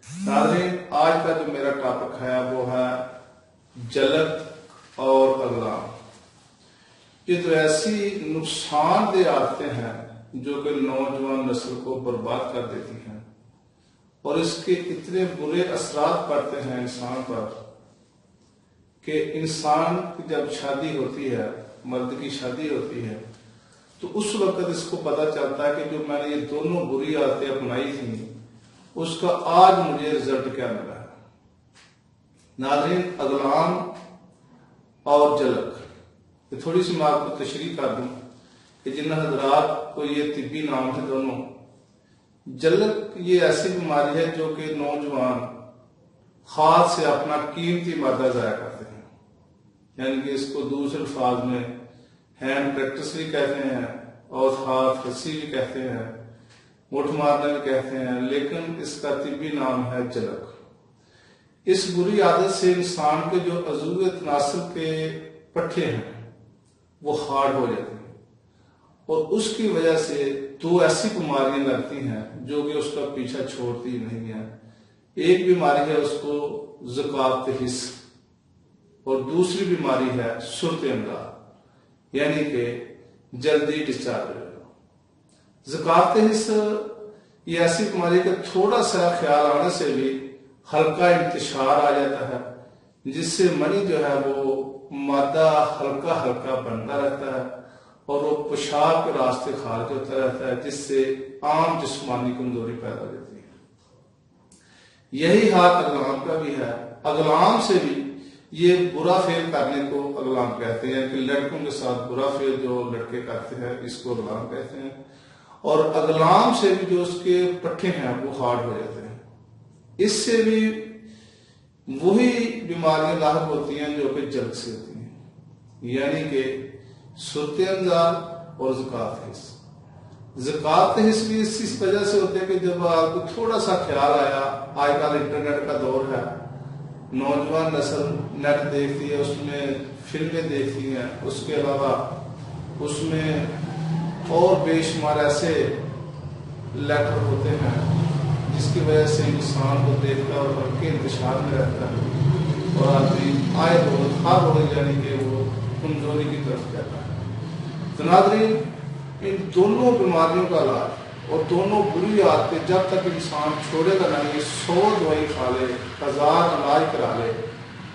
ناظرین، آج کا جو میرا ٹاپک ہے وہ ہے جلد اور اغلام۔ یہ تو ایسی نقصان دہ عادتیں ہیں جو کہ نوجوان نسل کو برباد کر دیتی ہیں، اور اس کے اتنے برے اثرات پڑتے ہیں انسان پر کہ انسان کی جب شادی ہوتی ہے، مرد کی شادی ہوتی ہے، تو اس وقت اس کو پتہ چلتا ہے کہ جو میں نے یہ دونوں بری عادتیں اپنائی تھیں اس کا آج مجھے رزلٹ کیا ملا ہے۔ ناظرین، اغلام اور جلک، یہ تھوڑی سی میں آپ کو تشریح کر دوں کہ جن حضرات کو یہ طبی نام ہے دونوں۔ جلک یہ ایسی بیماری ہے جو کہ نوجوان خاص سے اپنا قیمتی مادہ ضائع کرتے ہیں، یعنی کہ اس کو دوسرے الفاظ میں ہینڈ پریکٹس بھی کہتے ہیں اور ہاتھ رسی بھی کہتے ہیں، مٹھ مارنا بھی کہتے ہیں، لیکن اس کا طبی نام ہے جلک۔ اس بری عادت سے انسان کے جو عضو تناسل کے پٹھے ہیں وہ ہارڈ ہو جاتے ہیں، اور اس کی وجہ سے دو ایسی بیماریاں لگتی ہیں جو کہ اس کا پیچھا چھوڑتی نہیں ہیں۔ ایک بیماری ہے اس کو ذکات حس، اور دوسری بیماری ہے صورت امداد، یعنی کہ جلدی ڈسچارج۔ ذکات حس یہ ایسی بیماری کہ تھوڑا سا خیال آنے سے بھی ہلکا انتشار آ جاتا ہے، جس سے منی جو ہے وہ مادہ ہلکا ہلکا بنتا رہتا ہے اور وہ پیشاب کے راستے خارج ہوتا رہتا ہے، جس سے عام جسمانی کمزوری پیدا ہو جاتی ہے۔ یہی حال اغلام کا بھی ہے۔ اغلام سے بھی یہ برا فعل کرنے کو اغلام کہتے ہیں، کہ لڑکوں کے ساتھ برا فعل جو لڑکے کرتے ہیں اس کو اغلام کہتے ہیں، اور اغلام سے بھی جو اس کے پٹھے ہیں وہ ہارڈ ہو جاتے ہیں۔ اس سے بھی وہی بیماریاں لاحق ہوتی ہیں جو کہ جلد سے ہوتی ہیں، یعنی کہ صورت انزال اور ذکات حس۔ ذکات حس بھی اس وجہ سے ہوتے ہیں کہ جب آپ کو تھوڑا سا خیال آیا، آج کل انٹرنیٹ کا دور ہے، نوجوان نسل نیٹ دیکھتی ہے، اس میں فلمیں دیکھتی ہیں، اس کے علاوہ اس میں اور بے شمار ایسے لیٹر ہوتے ہیں جس کی وجہ سے انسان کو دیکھتا اور ہلکے انتشار میں رہتا ہے، اور آدمی آئے روز ہر روز یعنی کہ وہ کمزوری کی طرف جاتا ہے۔ تو ناظرین، ان دونوں بیماریوں کا علاج اور دونوں بری عادتیں جب تک انسان چھوڑے گا نہیں، 100 دوائی کھا لے، 1000 علاج کرا لے،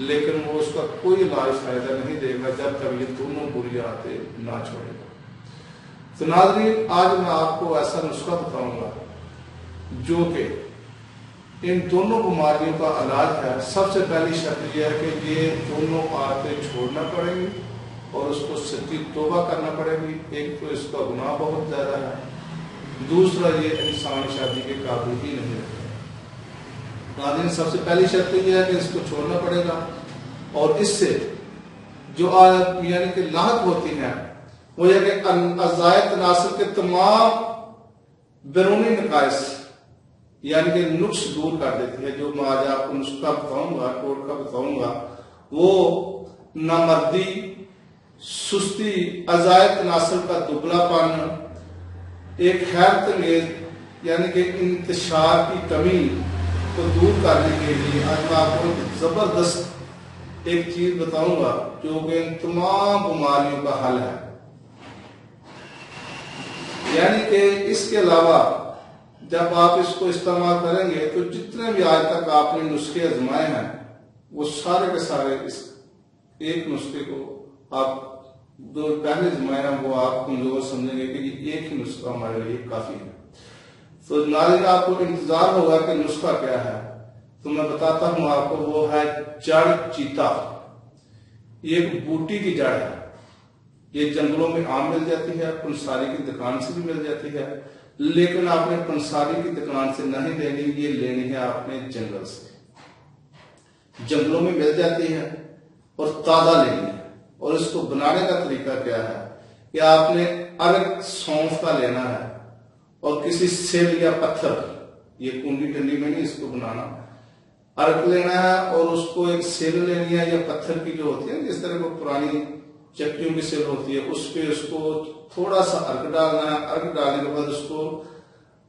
لیکن وہ اس کا کوئی علاج فائدہ نہیں دے گا جب تک یہ دونوں بری عادتیں نہ چھوڑے گا۔ تو ناظرین، آج میں آپ کو ایسا نسخہ بتاؤں گا جو کہ ان دونوں بیماریوں کا علاج ہے۔ سب سے پہلی شرط یہ ہے کہ یہ دونوں عادتیں چھوڑنا پڑیں گی اور اس کو سچی توبہ کرنا پڑے گی۔ ایک تو اس کا گناہ بہت زیادہ ہے، دوسرا یہ انسان شادی کے قابل ہی نہیں رہتا۔ ناظرین، سب سے پہلی شرط یہ ہے کہ اس کو چھوڑنا پڑے گا، اور اس سے جو یعنی کہ لاحق ہوتی ہیں وہ یہ کہ اعضاء تناسل کے تمام بیرونی نقائص یعنی کہ نقص دور کر دیتی ہے۔ جو میں آج آپ کو نسخہ بتاؤں گا، کوڈ کا بتاؤں گا، وہ نامردی، سستی، اعضاء تناسل کا دبلا پن، ایک حیرت انگیز یعنی کہ انتشار کی کمی کو دور کرنے کے لیے آج میں آپ کو زبردست ایک چیز بتاؤں گا جو کہ ان تمام بیماریوں کا حل ہے۔ یعنی کہ اس کے علاوہ جب آپ اس کو استعمال کریں گے تو جتنے بھی آج تک آپ نے نسخے آزمائے ہیں وہ سارے کے سارے اس ایک نسخے کو آپ جو پہلے آزمائے ہیں وہ آپ کمزور سمجھیں گے کہ یہ ایک ہی نسخہ ہمارے لیے کافی ہے۔ تو ناظرین، آپ کو انتظار ہوگا کہ نسخہ کیا ہے، تو میں بتاتا ہوں آپ کو۔ وہ ہے جڑ چیتا۔ یہ ایک بوٹی کی جڑ ہے، یہ جنگلوں میں عام مل جاتی ہے، پنساری کی دکان سے بھی مل جاتی ہے، لیکن آپ نے پنساری کی دکان سے نہیں لینی، یہ لینی ہے آپ نے جنگل سے۔ جنگلوں میں مل جاتی ہے اور تازہ لینی ہے۔ اور اس کو بنانے کا طریقہ کیا ہے کہ آپ نے ارگ سونف کا لینا ہے، اور کسی سیل یا پتھر، یہ کنڈی ٹنڈی میں نہیں اس کو بنانا، ارگ لینا ہے، اور اس کو ایک سیل لینی ہے یا پتھر کی جو ہوتی ہے جس طرح کو پرانی چکیوں کی سیل ہوتی ہے، اس پہ اس کو تھوڑا سا ارگ ڈالنا ہے۔ ارگ ڈالنے کے بعد اس کو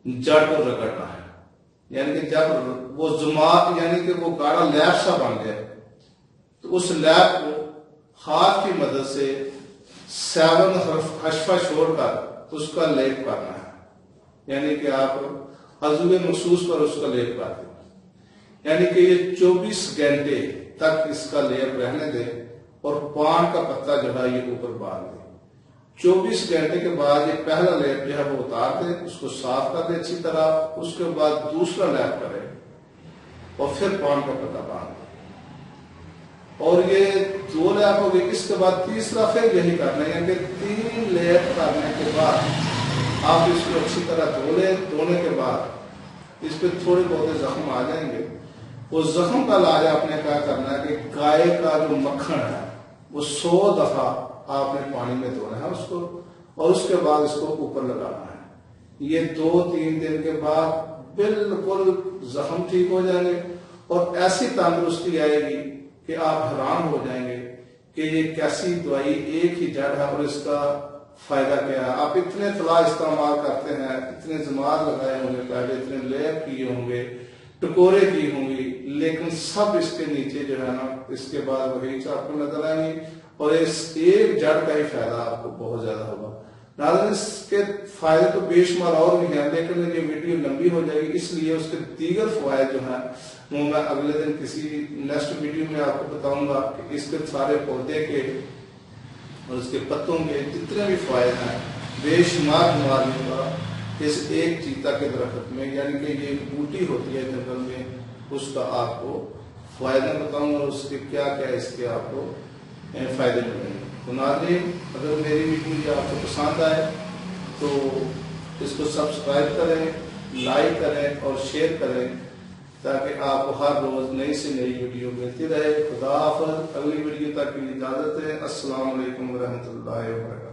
جڑ کو رگڑنا ہے، یعنی کہ جب وہ زماد یعنی کہ وہ گاڑا لیپ سا بن گیا تو اس لیپ کو ہاتھ کی مدد سے 7 حشفہ چھوڑ کر اس کا لیپ کرنا ہے، یعنی کہ آپ عضو مخصوص پر اس کا لیپ کرتے ہیں، یعنی کہ یہ 24 گھنٹے تک اس کا لیپ رہنے دیں اور پان کا پتا جو ہے یہ اوپر باندھ دیں۔ 24 گھنٹے کے بعد یہ پہلا لیپ جو ہے وہ اتار دیں، اس کو صاف کر دیں اچھی طرح، اس کے بعد دوسرا لیپ کریں اور پھر پان کا پتا باندھ دیں، اور یہ 2 لیپ ہو گئے۔ اس کے بعد تیسرا پھر یہی کرنا ہے، یعنی کہ 3 لیپ کرنے کے بعد آپ اس کو اچھی طرح دھو لیں۔ دھونے کے بعد اس پہ تھوڑے بہت زخم آ جائیں گے، وہ زخم کا علاج آپ نے کیا کرنا ہے کہ گائے کا جو مکھن ہے وہ 100 دفعہ آپ نے پانی میں دھونا ہے اس کو، اور اس کے بعد اس کو اوپر لگانا ہے۔ یہ 2-3 دن کے بعد بالکل زخم ٹھیک ہو جائیں گے اور ایسی تندرستی آئے گی کہ آپ حیران ہو جائیں گے کہ یہ کیسی دوائی، ایک ہی جڑ ہے اور اس کا فائدہ کیا ہے۔ آپ اتنے طلا استعمال کرتے ہیں، اتنے زماد لگائے ہوں گے پہلے، اتنے لیپ کیے ہوں گے، ٹکورے کی ہوں گی، لیکن سب اس کے نیچے جو ہے نا اس کے بعد وہی آپ کو نظر آئیں گی، اور اس ایک جڑ کا ہی فائدہ آپ کو بہت زیادہ ہوگا۔ ناظرین اس کے فائدے تو بے شمار اور بھی ہیں، لیکن یہ ویڈیو لمبی ہو جائے گی، اس لیے اس کے دیگر فوائد جو ہیں وہ میں اگلے دن کسی نیکسٹ ویڈیو میں آپ کو بتاؤں گا کہ اس کے سارے پودے کے اور اس کے پتوں کے جتنے بھی فوائد ہیں بے شمار بیماریوں کا اس ایک چیتا کے درخت میں، یعنی کہ یہ بوٹی ہوتی ہے جنگل میں، اس کا آپ کو فائدہ بتاؤں گا اور اس کے کیا کیا اس کے آپ کو فائدے ملیں گے۔ تو ناظرین اگر میری ویڈیو آپ کو پسند آئے تو اس کو سبسکرائب کریں، لائک کریں اور شیئر کریں تاکہ آپ کو ہر روز نئی سے نئی ویڈیو ملتی رہے۔ خدا حافظ، اگلی ویڈیو تک کی اجازت ہے۔ السلام علیکم ورحمۃ اللہ وبرکاتہ۔